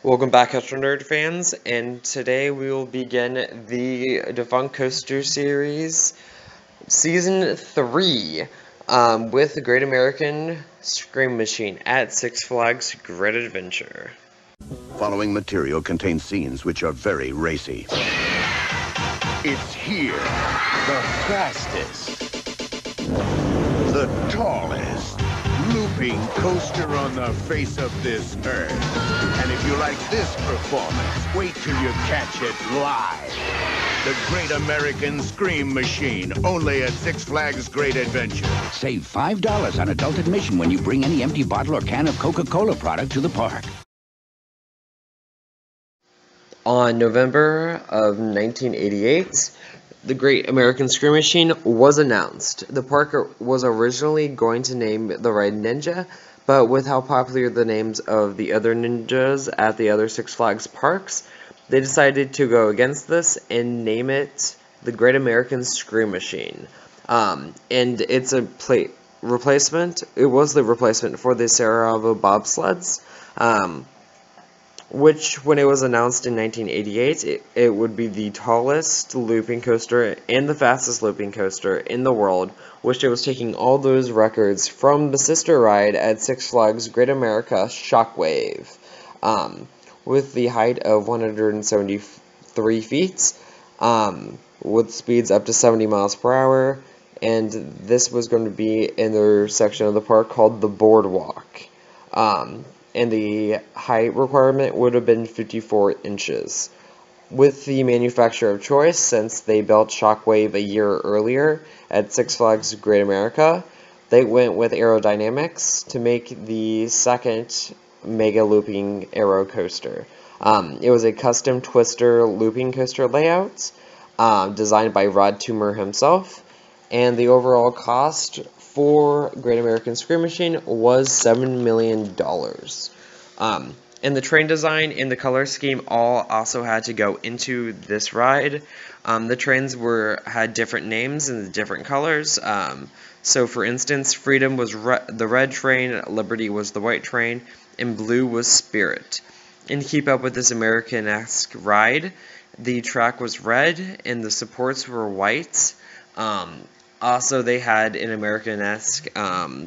Welcome back, Astro Nerd fans, and today we will begin the Defunct Coaster series, Season 3, with the Great American Scream Machine at Six Flags Great Adventure. Following material contains scenes which are very racy. It's here. The fastest. The tallest. Looping coaster on the face of this earth. And if you like this performance, wait till you catch it live. The Great American Scream Machine, only at Six Flags Great Adventure. Save $5 on adult admission when you bring any empty bottle or can of Coca-Cola product to the park. On November of 1988, the Great American Scream Machine was announced. The park was originally going to name the ride Ninja, but with how popular the names of the other ninjas at the other Six Flags parks, they decided to go against this and name it the Great American Scream Machine. And it's a replacement. It was the replacement for the Sarajevo bobsleds. Which, when it was announced in 1988, it would be the tallest looping coaster and the fastest looping coaster in the world, which it was taking all those records from the sister ride at Six Flags Great America Shockwave, with the height of 173 feet, with speeds up to 70 miles per hour, and this was going to be in their section of the park called the Boardwalk. And the height requirement would have been 54 inches. With the manufacturer of choice, since they built Shockwave a year earlier at Six Flags Great America, they went with Aerodynamics to make the second mega looping aero coaster. It was a custom twister looping coaster layout, designed by Rod Toomer himself, and the overall cost for Great American Scream Machine was $7 million. And the train design and the color scheme all also had to go into this ride. The trains had different names and different colors. So for instance, Freedom was the red train, Liberty was the white train, and Blue was Spirit. And to keep up with this American-esque ride, the track was red and the supports were white. Also, they had an American-esque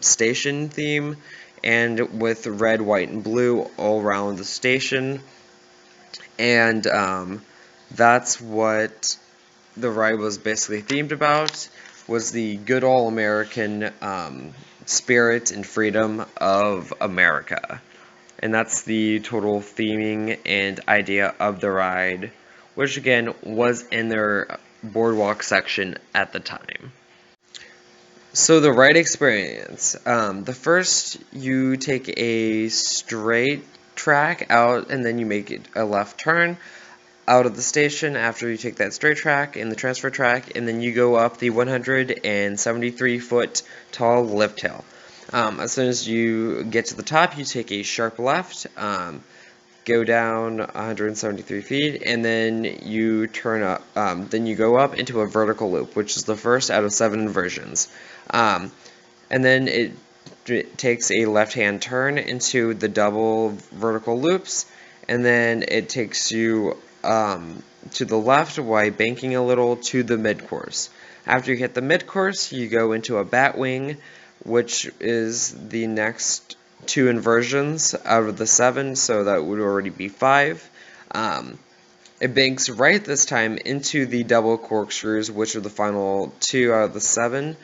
station theme, and with red, white, and blue all around the station. And that's what the ride was basically themed about, was the good old American spirit and freedom of America. And that's the total theming and idea of the ride, which again was in their boardwalk section at the time. So the ride experience, the first you take a straight track out and then you make it a left turn out of the station after you take that straight track and the transfer track, and then you go up the 173 foot tall lift hill. As soon as you get to the top, you take a sharp left, go down 173 feet, and then you turn up, then you go up into a vertical loop, which is the first out of 7 inversions. And then it takes a left-hand turn into the double vertical loops, and then it takes you to the left while banking a little to the mid-course. After you hit the mid-course, you go into a bat wing, which is the next 2 inversions out of the 7, so that would already be 5. It banks right this time into the double corkscrews, which are the final 2 out of the 7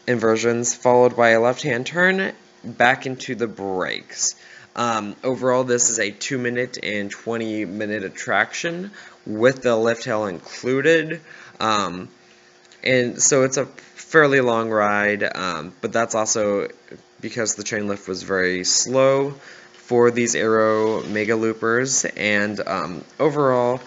inversions, followed by a left-hand turn back into the brakes. Overall, this is a 2-minute and 20-minute attraction with the lift hill included. And so it's a fairly long ride, but that's also because the train lift was very slow for these aero mega loopers, and overall,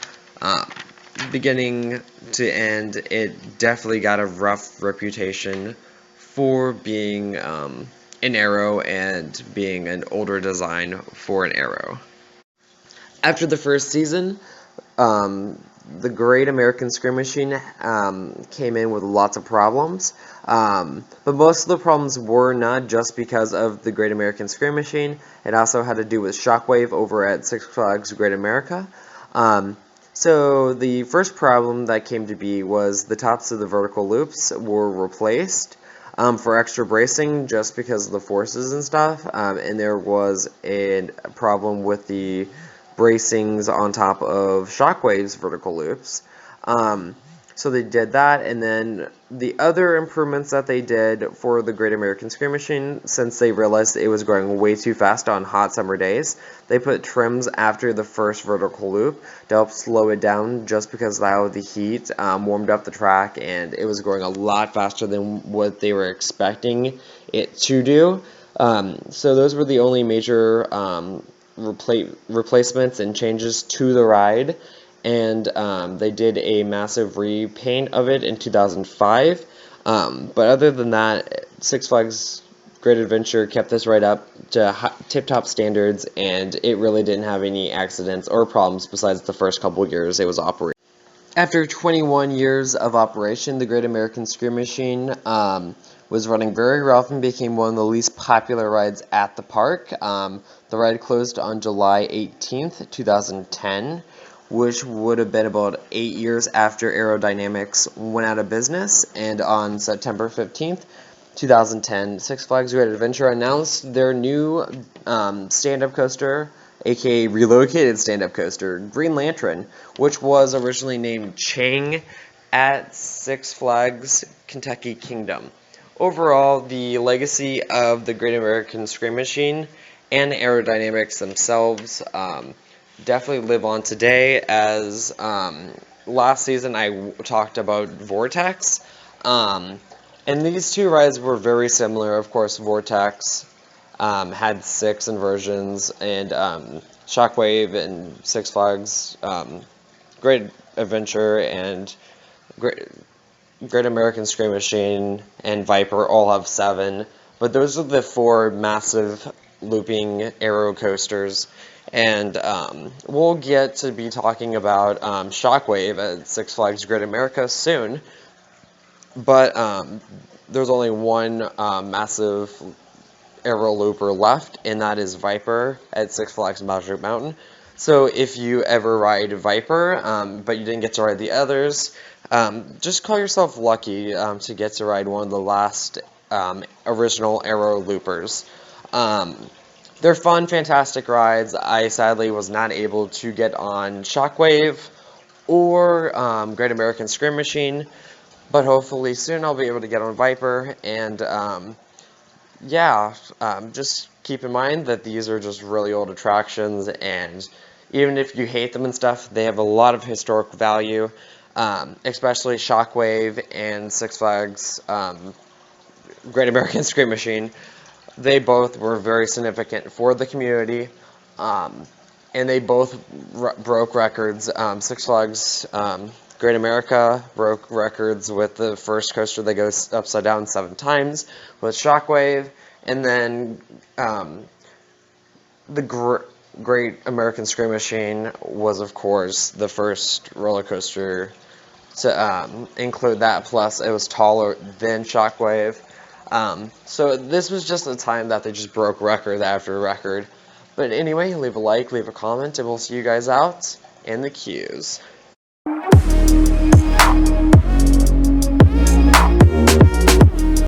beginning to end, it definitely got a rough reputation for being an aero and being an older design for an aero. After the first season, the Great American Scream Machine came in with lots of problems, but most of the problems were not just because of the Great American Scream Machine. It also had to do with Shockwave over at Six Flags Great America. So the first problem that came to be was the tops of the vertical loops were replaced for extra bracing just because of the forces and stuff, and there was a problem with the bracings on top of Shockwave's vertical loops. So they did that, and then the other improvements that they did for the Great American Scream Machine, since they realized it was going way too fast on hot summer days, they put trims after the first vertical loop to help slow it down, just because now the heat warmed up the track and it was going a lot faster than what they were expecting it to do. So those were the only major replacements and changes to the ride, and they did a massive repaint of it in 2005. But other than that, Six Flags Great Adventure kept this ride up to tip-top standards, and it really didn't have any accidents or problems besides the first couple years it was operating. After 21 years of operation, the Great American Scream Machine was running very rough and became one of the least popular rides at the park. The ride closed on July 18th, 2010, which would have been about 8 years after Aerodynamics went out of business, and on September 15th, 2010, Six Flags Great Adventure announced their new stand-up coaster, aka relocated stand-up coaster, Green Lantern, which was originally named Chang at Six Flags Kentucky Kingdom. Overall, the legacy of the Great American Scream Machine and Aerodynamics themselves definitely live on today, as last season I talked about Vortex, and these two rides were very similar. Of course, Vortex had 6 inversions, and Shockwave and Six Flags Great Adventure and Great American Scream Machine and Viper all have 7, but those are the 4 massive looping aero coasters. And we'll get to be talking about Shockwave at Six Flags Great America soon, but there's only one massive aero looper left, and that is Viper at Six Flags Magic Mountain. So if you ever ride Viper, but you didn't get to ride the others, just call yourself lucky to get to ride one of the last original aero loopers. They're fun, fantastic rides. I sadly was not able to get on Shockwave or Great American Scream Machine, but hopefully soon I'll be able to get on Viper. And just keep in mind that these are just really old attractions, and even if you hate them and stuff, they have a lot of historic value, especially Shockwave and Six Flags Great American Scream Machine. They both were very significant for the community, and they both broke records. Six Flags Great America broke records with the first coaster that goes upside down 7 times with Shockwave, and then the Great American Scream Machine was, of course, the first roller coaster to include that, plus it was taller than Shockwave. So this was just a time that they just broke record after record. But anyway, leave a like, leave a comment, and we'll see you guys out in the queues.